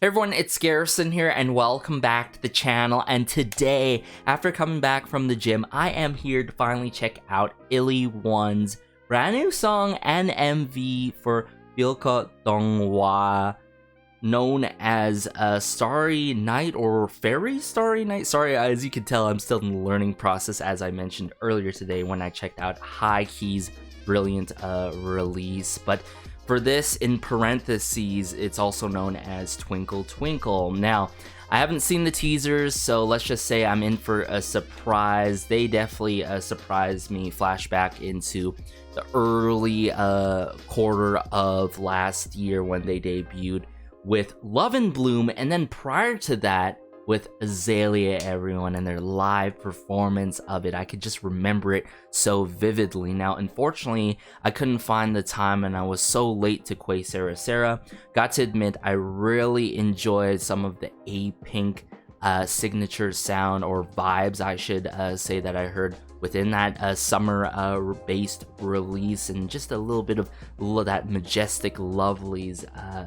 Hey everyone, it's Garrison here and welcome back to the channel. And today, after coming back from the gym, I am here to finally check out ILY's brand new song and MV for 별꽃동화, known as Starry Night or Fairy Starry Night. Sorry, as you can tell, I'm still in the learning process, as I mentioned earlier today when I checked out High Key's brilliant release. But for this, in parentheses, it's also known as Twinkle Twinkle. Now, I haven't seen the teasers, so let's just say I'm in for a surprise. They definitely surprised me. Flashback into the early quarter of last year when they debuted with Love and Bloom, and then prior to that with Azalea, everyone, and their live performance of it. I could just remember it so vividly. Now, unfortunately, I couldn't find the time and I was so late to Quay Sarah Sarah. Got to admit, I really enjoyed some of the A-Pink signature sound or vibes, I should say, that I heard within that summer-based release, and just a little bit of that majestic lovelies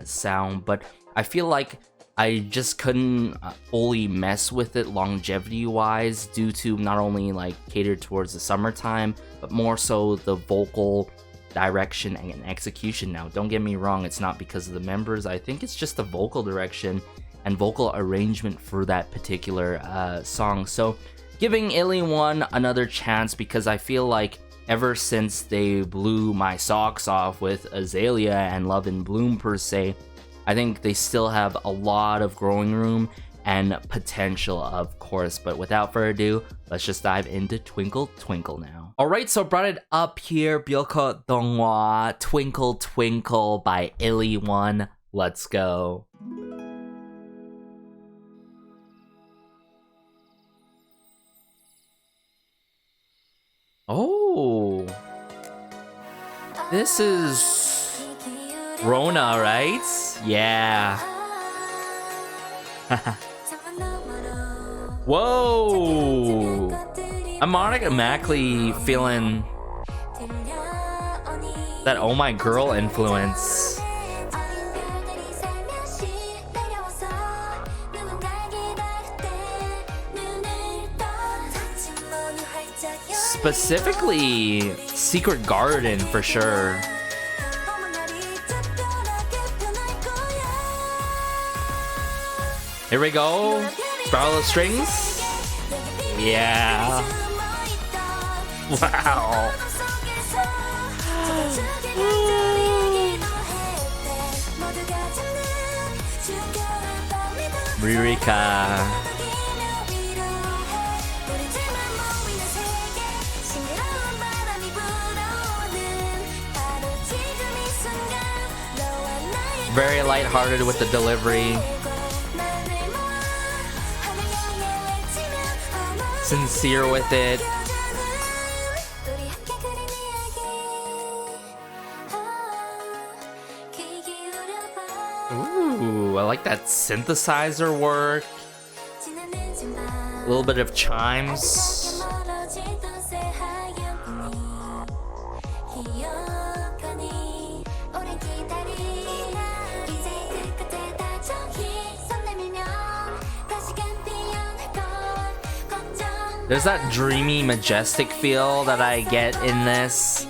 sound. But I feel like I just couldn't fully mess with it longevity-wise due to not only like catered towards the summertime, but more so the vocal direction and execution. Now, don't get me wrong, it's not because of the members. I think it's just the vocal direction and vocal arrangement for that particular song. So giving ILY another chance, because I feel like ever since they blew my socks off with Azalea and Love and Bloom per se, I think they still have a lot of growing room and potential, of course. But without further ado, let's just dive into Twinkle Twinkle now. Alright, so I brought it up here. 별꽃동화, Twinkle Twinkle by ILY. Let's go. Oh, this is Rona, right? Yeah. Whoa! I'm automatically feeling that Oh My Girl influence. Specifically, Secret Garden for sure. Here we go. Spiral of strings. Yeah. Wow. Ririka. Very lighthearted with the delivery. Sincere with it. Ooh, I like that synthesizer work. A little bit of chimes. There's that dreamy, majestic feel that I get in this.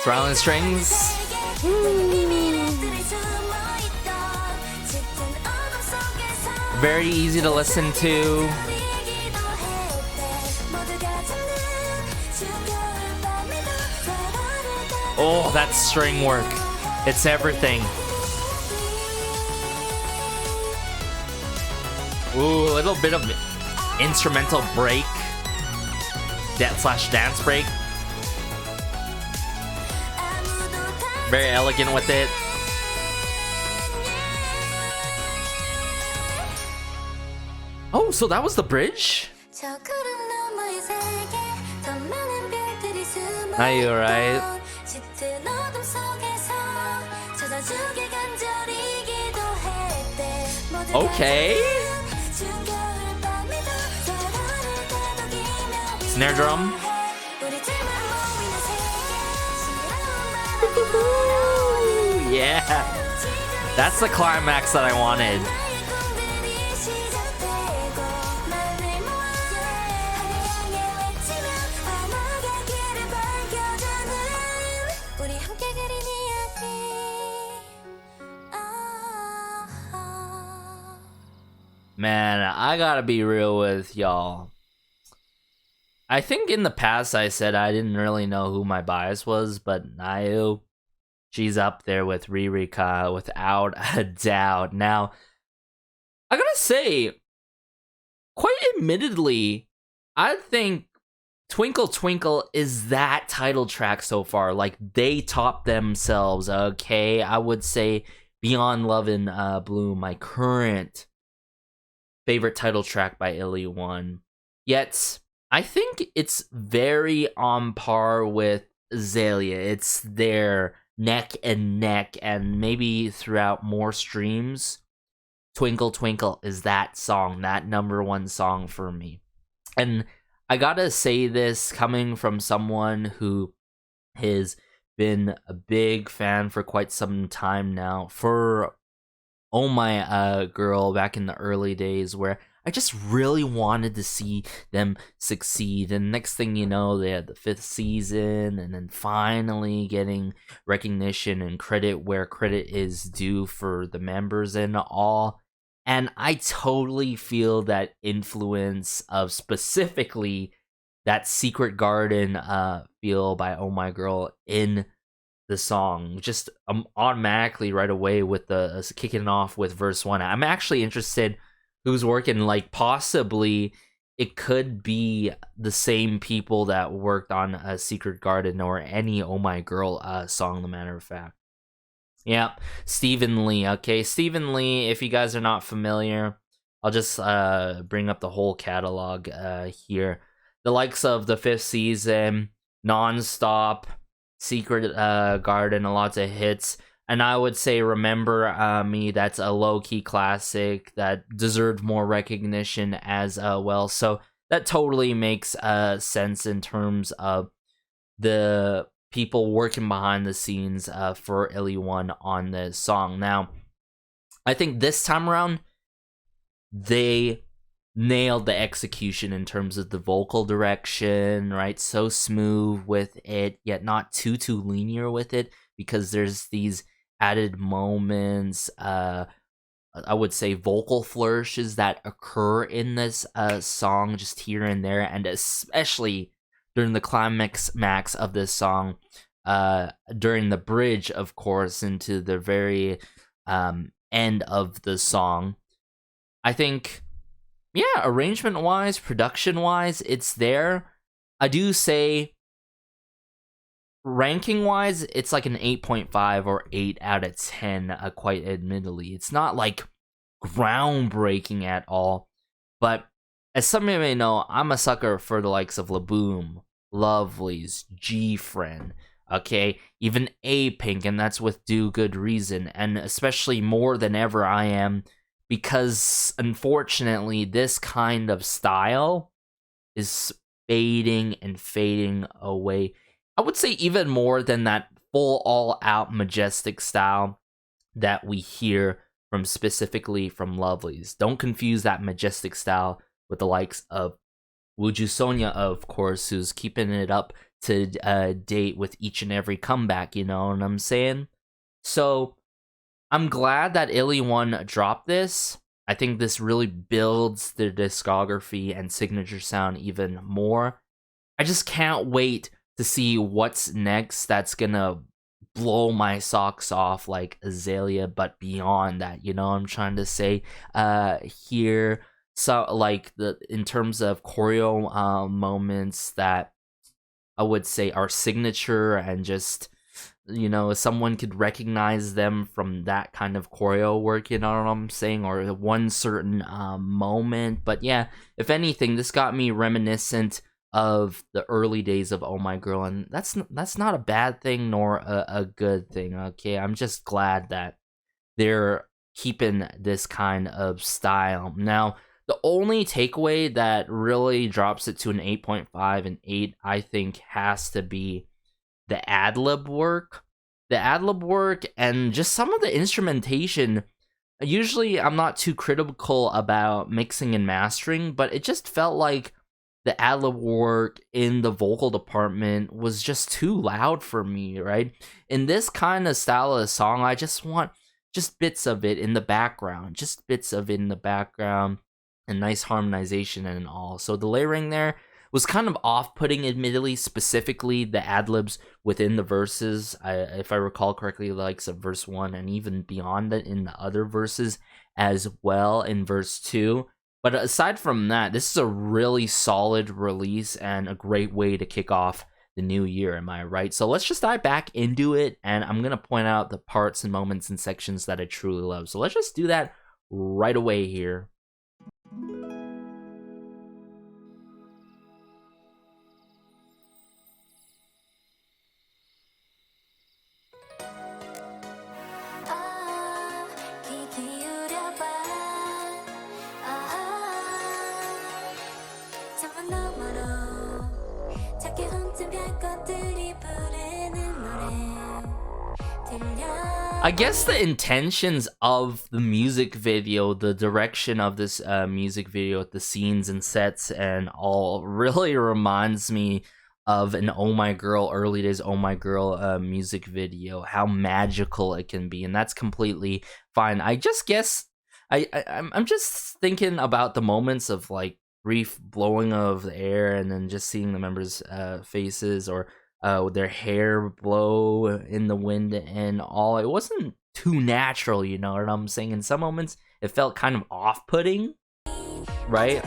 Violin strings. Very easy to listen to. Oh, that string work. It's everything. Ooh, a little bit of instrumental break. Dance break. Very elegant with it. Oh, so that was the bridge? Are you alright? Okay. Snare drum. That's the climax that I wanted. Man, I gotta be real with y'all. I think in the past I said I didn't really know who my bias was, but Nayu, she's up there with Ririka without a doubt. Now, I gotta say, quite admittedly, I think Twinkle Twinkle is that title track so far. Like, they top themselves, okay? I would say Beyond Love and Blue, my current favorite title track by ILY. Yet, I think it's very on par with Azalea. It's their neck and neck, and maybe throughout more streams, Twinkle Twinkle is that song, that #1 song for me. And I gotta say this coming from someone who has been a big fan for quite some time now, for Oh My Girl back in the early days, where I just really wanted to see them succeed. And next thing you know, they had the 5th season, and then finally getting recognition and credit where credit is due for the members and all. And I totally feel that influence of specifically that Secret Garden feel by Oh My Girl in the song, just automatically right away with the kicking off with verse 1. I'm actually interested who's working, like possibly it could be the same people that worked on a Secret Garden or any Oh My Girl song, the matter of fact. Yeah, Stephen Lee. Okay, Stephen Lee, if you guys are not familiar, I'll just bring up the whole catalog here. The likes of the 5th season, Nonstop, Secret Garden, a lot of hits. And I would say Remember Me, that's a low-key classic that deserved more recognition as well. So that totally makes sense in terms of the people working behind the scenes for ILY on this song. Now, I think this time around, they nailed the execution in terms of the vocal direction, right? So smooth with it, yet not too linear with it, because there's these added moments, I would say vocal flourishes that occur in this song just here and there, and especially during the climax of this song, during the bridge, of course, into the very end of the song. I think, yeah, arrangement-wise, production-wise, it's there. I do say, ranking-wise, it's like an 8.5 or 8 out of 10, quite admittedly. It's not, like, groundbreaking at all, but as some of you may know, I'm a sucker for the likes of Laboom, Lovelyz, G-Friend, okay? Even A-Pink, and that's with due good reason, and especially more than ever I am, because unfortunately this kind of style is fading and fading away. I would say even more than that full all-out majestic style that we hear from specifically from Lovelyz. Don't confuse that majestic style with the likes of Wooju Sonia, of course, who's keeping it up to date with each and every comeback, you know what I'm saying? So I'm glad that ILY dropped this. I think this really builds their discography and signature sound even more. I just can't wait to see what's next that's gonna blow my socks off like Azalea, but beyond that, you know what I'm trying to say here. So like in terms of choreo moments that I would say are signature, and just, you know, someone could recognize them from that kind of choreo work, you know what I'm saying, or one certain moment. But yeah, if anything, this got me reminiscent of the early days of Oh My Girl, and that's not a bad thing nor a good thing, okay? I'm just glad that they're keeping this kind of style. Now, the only takeaway that really drops it to an 8.5 and 8, I think, has to be the ad-lib work. the ad-lib work and just some of the instrumentation. Usually I'm not too critical about mixing and mastering, but it just felt like the ad-lib work in the vocal department was just too loud for me, right? In this kind of style of song, I just want just bits of it in the background, and nice harmonization and all. So the layering there was kind of off-putting, admittedly, specifically the ad-libs within the verses. If I recall correctly, the likes of verse 1 and even beyond that in the other verses as well in verse 2. But aside from that, this is a really solid release and a great way to kick off the new year, am I right? So let's just dive back into it, and I'm going to point out the parts and moments and sections that I truly love. So let's just do that right away here. I guess the intentions of the music video, the direction of this music video, the scenes and sets and all really reminds me of an Oh My Girl, early days Oh My Girl music video, how magical it can be, and that's completely fine. I just guess I'm just thinking about the moments of like brief blowing of the air and then just seeing the members' faces or their hair blow in the wind and all. It wasn't too natural, you know what I'm saying? In some moments, it felt kind of off-putting, right?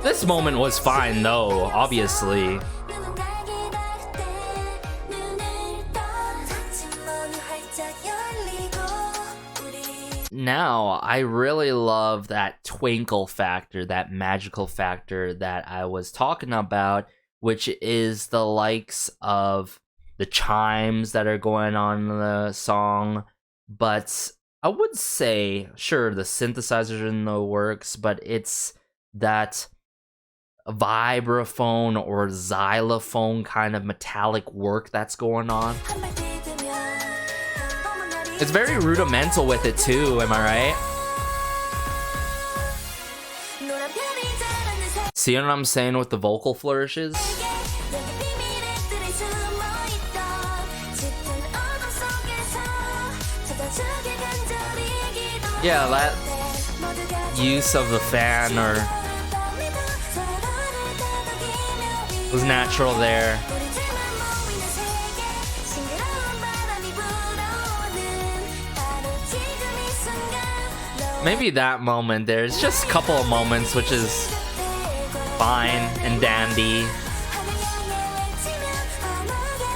This moment was fine, though, obviously. Now, I really love that twinkle factor, that magical factor that I was talking about, which is the likes of the chimes that are going on in the song. But I would say, sure, the synthesizers are in the works, but it's that vibraphone or xylophone kind of metallic work that's going on. It's very rudimental with it too, am I right? See what I'm saying with the vocal flourishes? Yeah, that use of the fan was natural there. Maybe that moment, there's just a couple of moments which is fine and dandy.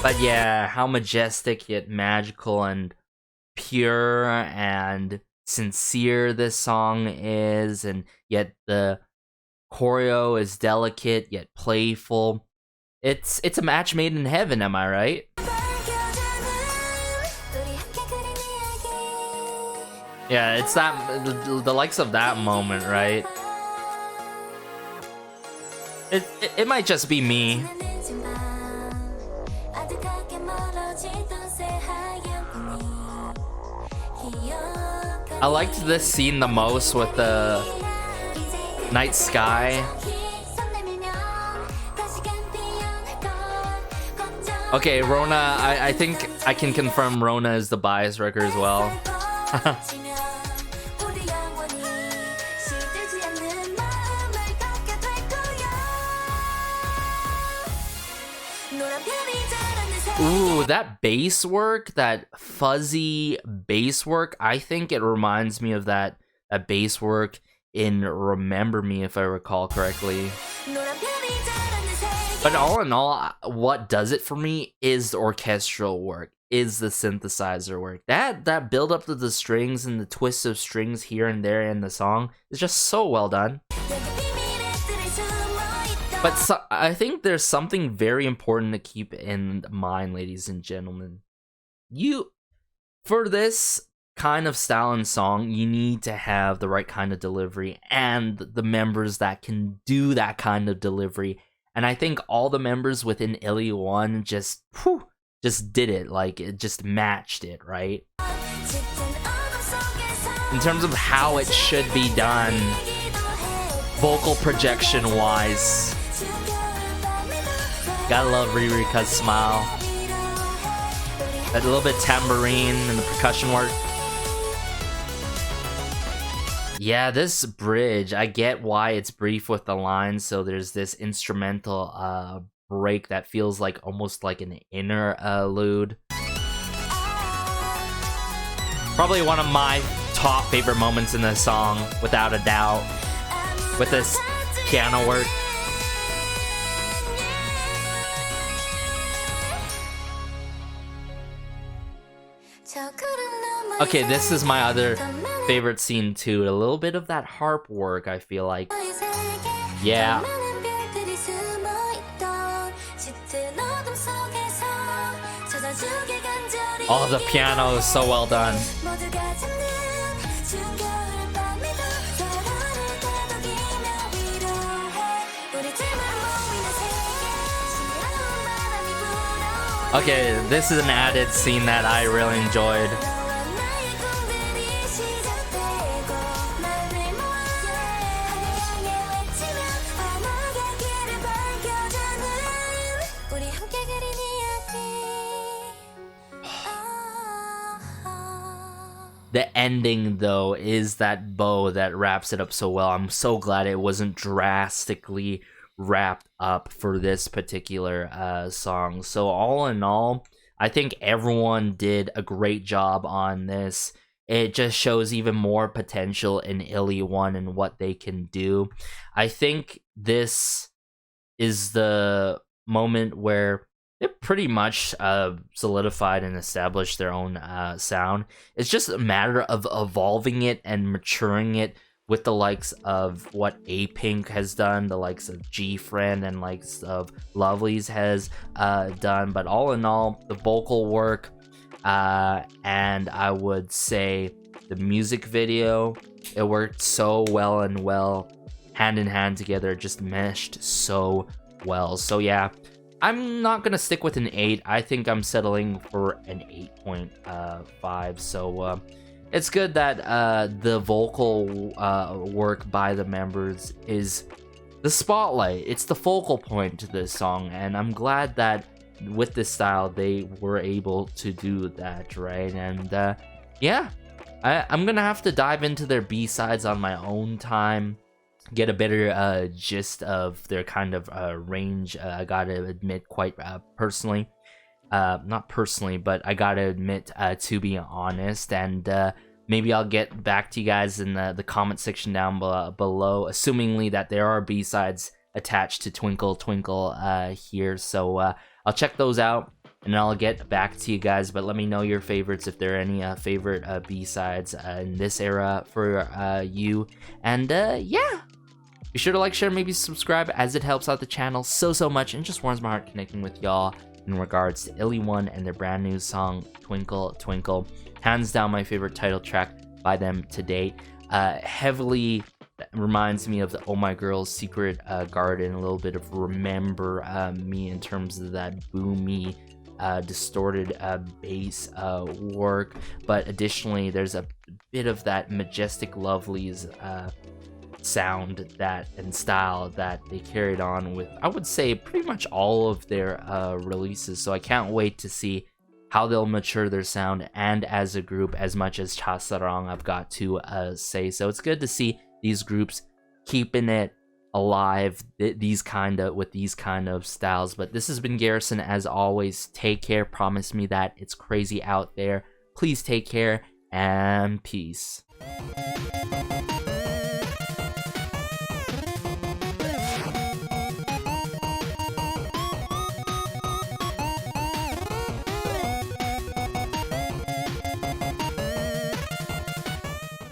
But yeah, how majestic yet magical and pure and sincere this song is, and yet the choreo is delicate yet playful. It's a match made in heaven, am I right? Yeah, it's that the likes of that moment, right? It might just be me. I liked this scene the most with the night sky. Okay, Rona, I think I can confirm Rona is the bias wrecker as well. Ooh, that bass work, that fuzzy bass work, I think it reminds me of that bass work in Remember Me, if I recall correctly. But all in all, what does it for me is the orchestral work, is the synthesizer work. That build up to the strings and the twists of strings here and there in the song is just so well done. But I think there's something very important to keep in mind, ladies and gentlemen. For this kind of style and song, you need to have the right kind of delivery and the members that can do that kind of delivery. And I think all the members within ILY just just did it, like it just matched it, right? In terms of how it should be done, vocal projection wise, gotta love Ririka's smile. A little bit tambourine and the percussion work. Yeah, this bridge, I get why it's brief with the lines, so there's this instrumental break that feels like almost like an interlude. Probably one of my top favorite moments in the song, without a doubt, with this piano work. Okay, this is my other favorite scene too. A little bit of that harp work, I feel like. Yeah. Oh, the piano is so well done. Okay, this is an added scene that I really enjoyed. The ending, though, is that bow that wraps it up so well. I'm so glad it wasn't drastically wrapped up for this particular song. So all in all, I think everyone did a great job on this. It just shows even more potential in ILY and what they can do. I think this is the moment where it pretty much solidified and established their own sound. It's just a matter of evolving it and maturing it with the likes of what A-Pink has done, the likes of G-Friend, and likes of Lovelyz has done. But all in all, the vocal work, and I would say the music video, it worked so well and hand in hand together. It just meshed so well. So yeah, I'm not gonna stick with an 8. I think I'm settling for an 8.5. So it's good that the vocal work by the members is the spotlight. It's the focal point to this song, and I'm glad that with this style they were able to do that, right? And yeah, I'm gonna have to dive into their B-sides on my own time, get a better gist of their kind of range. I gotta admit, quite personally, not personally, but I gotta admit, to be honest, and maybe I'll get back to you guys in the comment section down below, assumingly that there are B-sides attached to Twinkle Twinkle here. So I'll check those out, and I'll get back to you guys. But let me know your favorites, if there are any favorite B-sides in this era for you. And yeah, be sure to like, share, maybe subscribe, as it helps out the channel so much, and just warms my heart connecting with y'all in regards to ILY and their brand new song Twinkle Twinkle. Hands down my favorite title track by them to date. Heavily reminds me of the Oh My Girl's Secret Garden, a little bit of Remember Me in terms of that boomy, distorted bass work. But additionally, there's a bit of that majestic Lovelyz sound that and style that they carried on with, I would say, pretty much all of their releases. So I can't wait to see how they'll mature their sound and as a group, as much as Chasarang, I've got to say. So it's good to see these groups keeping it alive, with these kind of styles. But this has been Garrison. As always, take care. Promise me that it's crazy out there. Please take care, and peace.